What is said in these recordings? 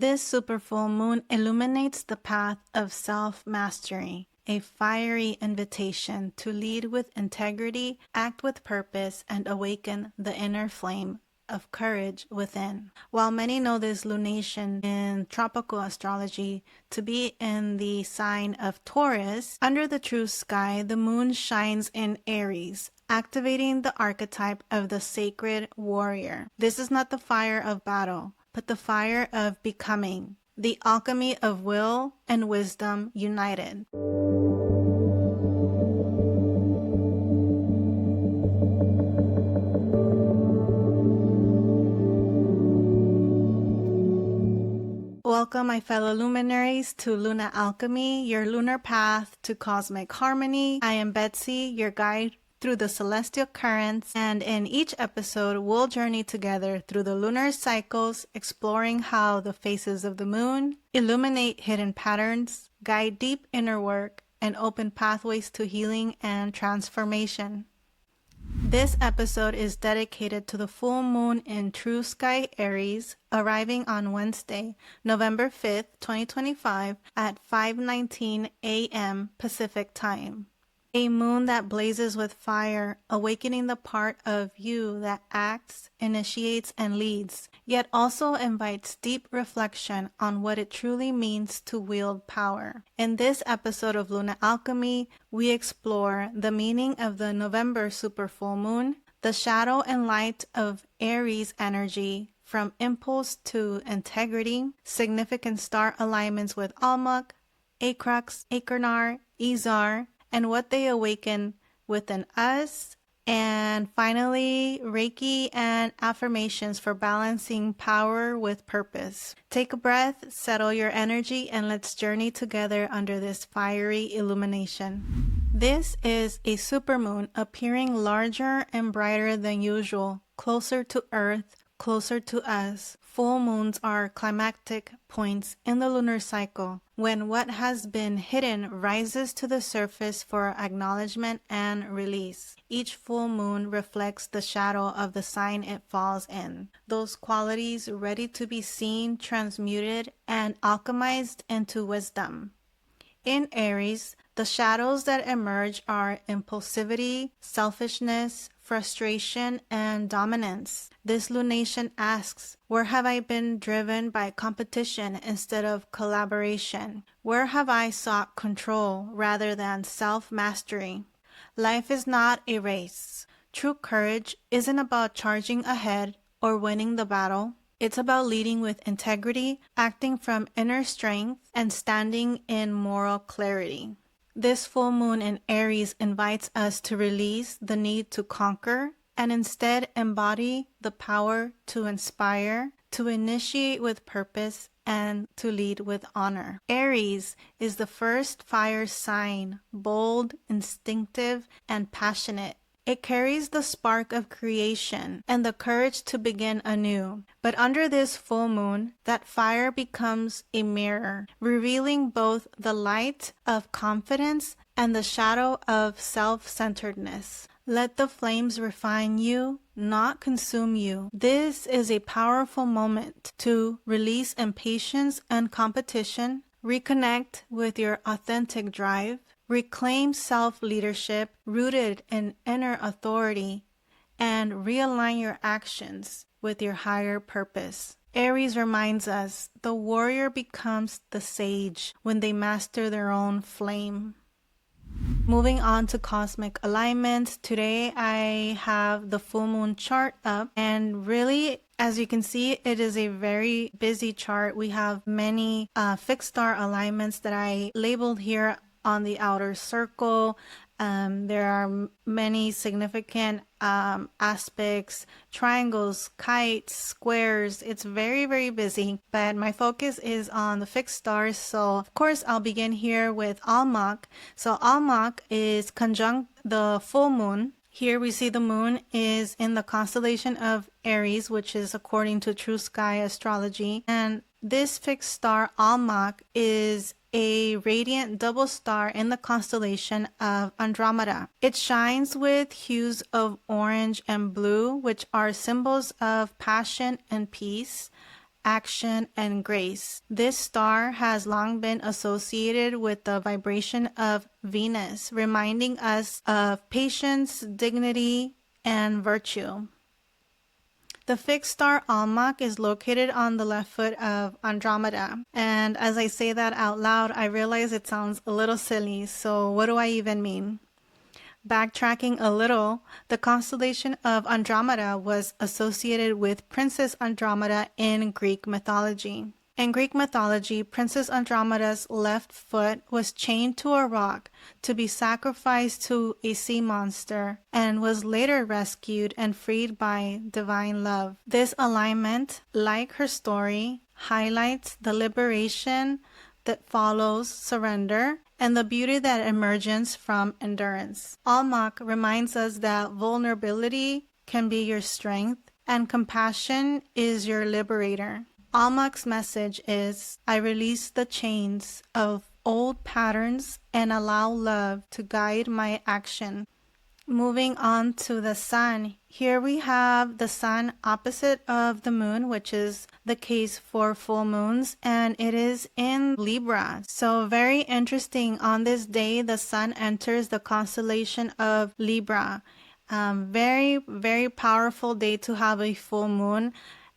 This super full moon illuminates the path of self-mastery, a fiery invitation to lead with integrity, act with purpose, and awaken the inner flame of courage within. While many know this lunation in tropical astrology to be in the sign of Taurus, under the true sky, the moon shines in Aries, activating the archetype of the sacred warrior. This is not the fire of battle, but the fire of becoming, the alchemy of will and wisdom united. Welcome, my fellow luminaries, to Luna Alchemy, your lunar path to cosmic harmony. I am Betsy, your guide through the celestial currents, and in each episode, we'll journey together through the lunar cycles, exploring how the phases of the moon illuminate hidden patterns, guide deep inner work, and open pathways to healing and transformation. This episode is dedicated to the full moon in True Sky Aries, arriving on Wednesday, November 5th, 2025 at 5:19 a.m. Pacific Time. A moon that blazes with fire, awakening the part of you that acts, initiates, and leads, yet also invites deep reflection on what it truly means to wield power. In this episode of Luna Alchemy, we explore the meaning of the November super full moon, the shadow and light of Aries energy, from impulse to integrity, significant star alignments with Almach, Acrux, Achernar, Izar, and what they awaken within us, and finally, Reiki and affirmations for balancing power with purpose. Take a breath, settle your energy, and let's journey together under this fiery illumination. This is a supermoon appearing larger and brighter than usual, closer to Earth, closer to us. Full moons are climactic points in the lunar cycle, when what has been hidden rises to the surface for acknowledgement and release. Each full moon reflects the shadow of the sign it falls in, those qualities ready to be seen, transmuted, and alchemized into wisdom. In Aries, the shadows that emerge are impulsivity, selfishness, frustration, and dominance. This lunation asks, where have I been driven by competition instead of collaboration? Where have I sought control rather than self-mastery? Life is not a race. True courage isn't about charging ahead or winning the battle. It's about leading with integrity, acting from inner strength, and standing in moral clarity. This full moon in Aries invites us to release the need to conquer and instead embody the power to inspire, to initiate with purpose, and to lead with honor. Aries is the first fire sign, bold, instinctive, and passionate. It carries the spark of creation and the courage to begin anew. But under this full moon, that fire becomes a mirror, revealing both the light of confidence and the shadow of self-centeredness. Let the flames refine you, not consume you. This is a powerful moment to release impatience and competition, reconnect with your authentic drive, reclaim self-leadership rooted in inner authority, and realign your actions with your higher purpose. Aries reminds us the warrior becomes the sage when they master their own flame. Moving on to cosmic alignments, today I have the full moon chart up, and really, as you can see, it is a very busy chart. We have many fixed star alignments that I labeled here on the outer circle. There are many significant aspects, triangles, kites, squares. It's very, very busy, but my focus is on the fixed stars. So of course, I'll begin here with Almach. So Almach is conjunct the full moon. Here we see the moon is in the constellation of Aries, which is according to True Sky astrology. And this fixed star Almach is a radiant double star in the constellation of Andromeda. It shines with hues of orange and blue, which are symbols of passion and peace. action, and grace. This star has long been associated with the vibration of Venus, reminding us of patience, dignity, and virtue. The fixed star Almach is located on the left foot of Andromeda. And as I say that out loud, I realize it sounds a little silly. So what do I even mean? Backtracking a little, the constellation of Andromeda was associated with Princess Andromeda in Greek mythology. In Greek mythology, Princess Andromeda's left foot was chained to a rock to be sacrificed to a sea monster and was later rescued and freed by divine love. This alignment, like her story, highlights the liberation that follows surrender and the beauty that emerges from endurance. Almach reminds us that vulnerability can be your strength and compassion is your liberator. Almach's message is, I release the chains of old patterns and allow love to guide my action. Moving on to the sun, here we have the sun opposite of the moon, which is the case for full moons, and it is in Libra. So very interesting. On this day, the sun enters the constellation of Libra. Very, very powerful day to have a full moon.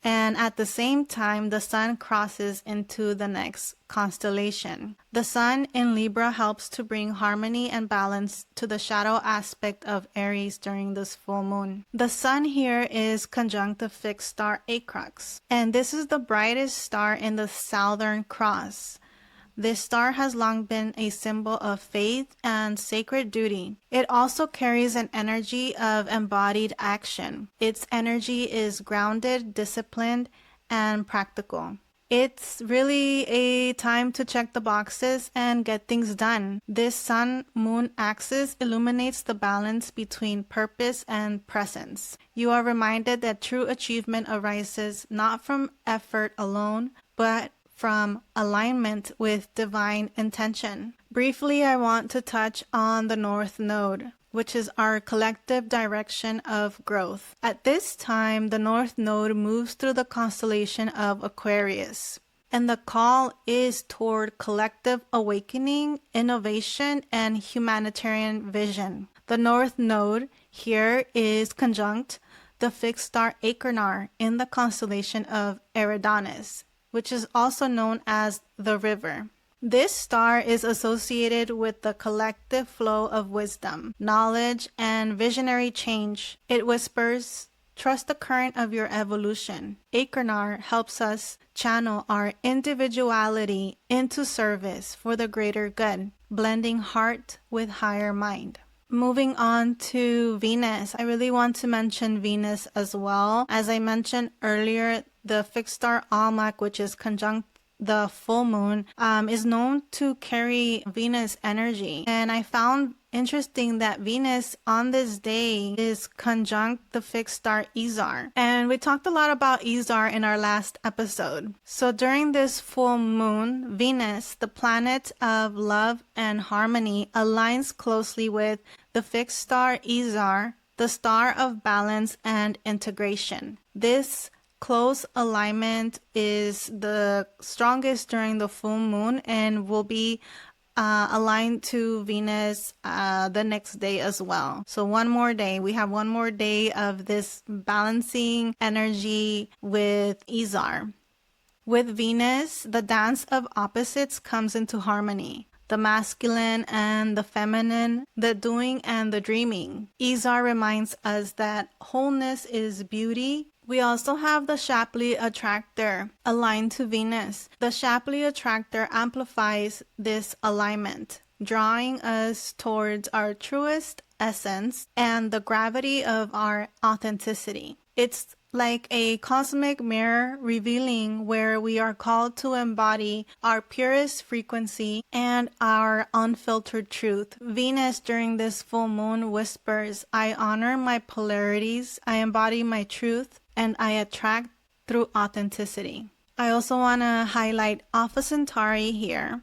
And at the same time, the sun crosses into the next constellation. The sun in Libra helps to bring harmony and balance to the shadow aspect of Aries during this full moon. The sun here is conjunct the fixed star Acrux, and this is the brightest star in the Southern Cross. This star has long been a symbol of faith and sacred duty. It also carries an energy of embodied action. Its energy is grounded, disciplined, and practical. It's really a time to check the boxes and get things done. This sun-moon axis illuminates the balance between purpose and presence. You are reminded that true achievement arises not from effort alone, but from alignment with divine intention. Briefly, I want to touch on the North Node, which is our collective direction of growth. At this time, the North Node moves through the constellation of Aquarius, and the call is toward collective awakening, innovation, and humanitarian vision. The North Node here is conjunct the fixed star Achernar in the constellation of Eridanus, which is also known as the river. This star is associated with the collective flow of wisdom, knowledge, and visionary change. It whispers, trust the current of your evolution. Achernar helps us channel our individuality into service for the greater good, blending heart with higher mind. Moving on to Venus, I really want to mention Venus as well. As I mentioned earlier, the fixed star Almach, which is conjunct the full moon, is known to carry Venus energy. And I found interesting that Venus on this day is conjunct the fixed star Izar. And we talked a lot about Izar in our last episode. So during this full moon, Venus, the planet of love and harmony, aligns closely with the fixed star Izar, the star of balance and integration. This close alignment is the strongest during the full moon and will be aligned to Venus the next day as well. So one more day, we have one more day of this balancing energy with Izar. With Venus, the dance of opposites comes into harmony. The masculine and the feminine, the doing and the dreaming. Izar reminds us that wholeness is beauty. We also have the Shapley attractor aligned to Venus. The Shapley attractor amplifies this alignment, drawing us towards our truest essence and the gravity of our authenticity. It's like a cosmic mirror revealing where we are called to embody our purest frequency and our unfiltered truth. Venus during this full moon whispers, I honor my polarities, I embody my truth, and I attract through authenticity. I also want to highlight Alpha Centauri here,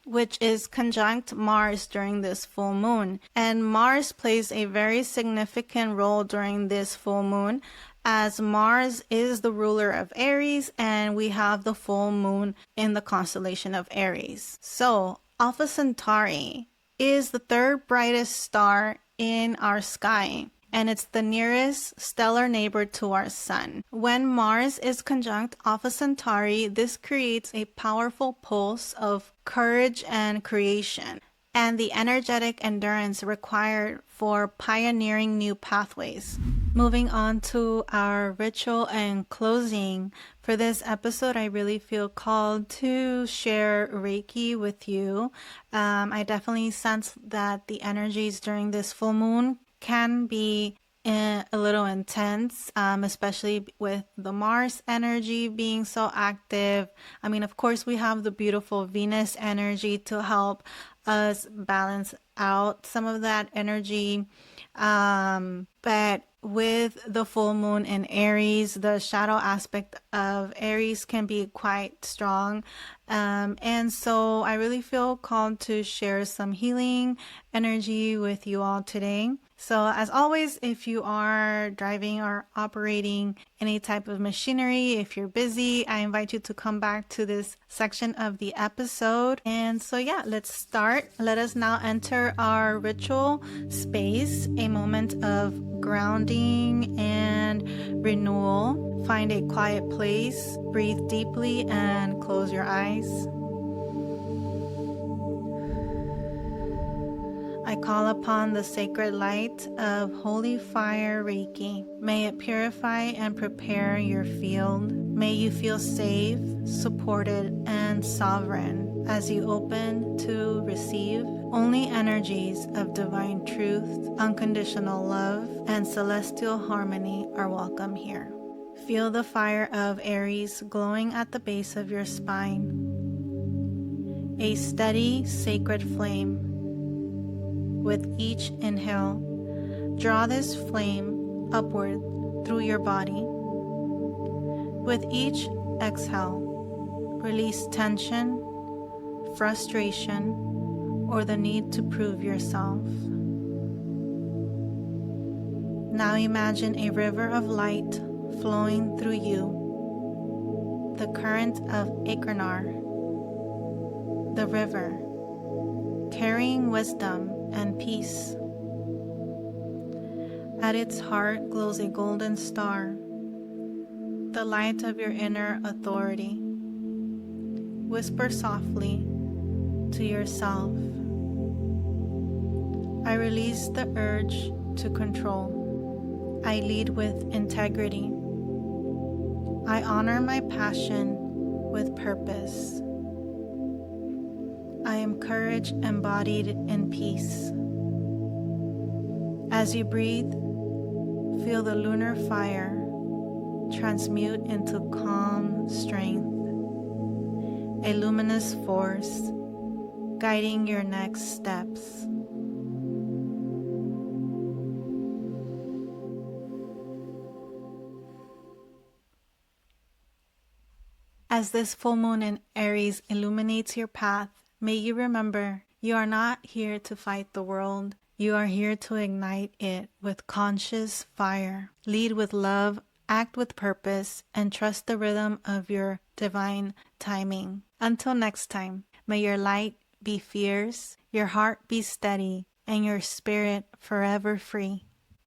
which is conjunct Mars during this full moon. And Mars plays a very significant role during this full moon as Mars is the ruler of Aries and we have the full moon in the constellation of Aries. So Alpha Centauri is the third brightest star in our sky, and it's the nearest stellar neighbor to our sun. When Mars is conjunct Alpha Centauri, this creates a powerful pulse of courage and creation, and the energetic endurance required for pioneering new pathways. Moving on to our ritual and closing. For this episode, I really feel called to share Reiki with you. I definitely sense that the energies during this full moon can be a little intense, especially with the Mars energy being so active. I mean, of course, we have the beautiful Venus energy to help us balance out some of that energy. But with the full moon in Aries, the shadow aspect of Aries can be quite strong. And so I really feel called to share some healing energy with you all today. So as always, if you are driving or operating any type of machinery, if you're busy, I invite you to come back to this section of the episode. And so yeah, let's start. Let us now enter our ritual space, a moment of grounding and renewal. Find a quiet place, breathe deeply, and close your eyes. I call upon the sacred light of holy fire Reiki. May it purify and prepare your field. May you feel safe, supported, and sovereign as you open to receive. Only energies of divine truth, unconditional love, and celestial harmony are welcome here. Feel the fire of Aries glowing at the base of your spine. A steady, sacred flame. With each inhale, draw this flame upward through your body. With each exhale, release tension, frustration, or the need to prove yourself. Now imagine a river of light flowing through you, the current of Achernar, the river, carrying wisdom and peace. At its heart glows a golden star, the light of your inner authority. Whisper softly to yourself, I release the urge to control. I lead with integrity. I honor my passion with purpose. I am courage embodied in peace. As you breathe, feel the lunar fire transmute into calm strength, a luminous force guiding your next steps. As this full moon in Aries illuminates your path, may you remember, you are not here to fight the world. You are here to ignite it with conscious fire. Lead with love, act with purpose, and trust the rhythm of your divine timing. Until next time, may your light be fierce, your heart be steady, and your spirit forever free.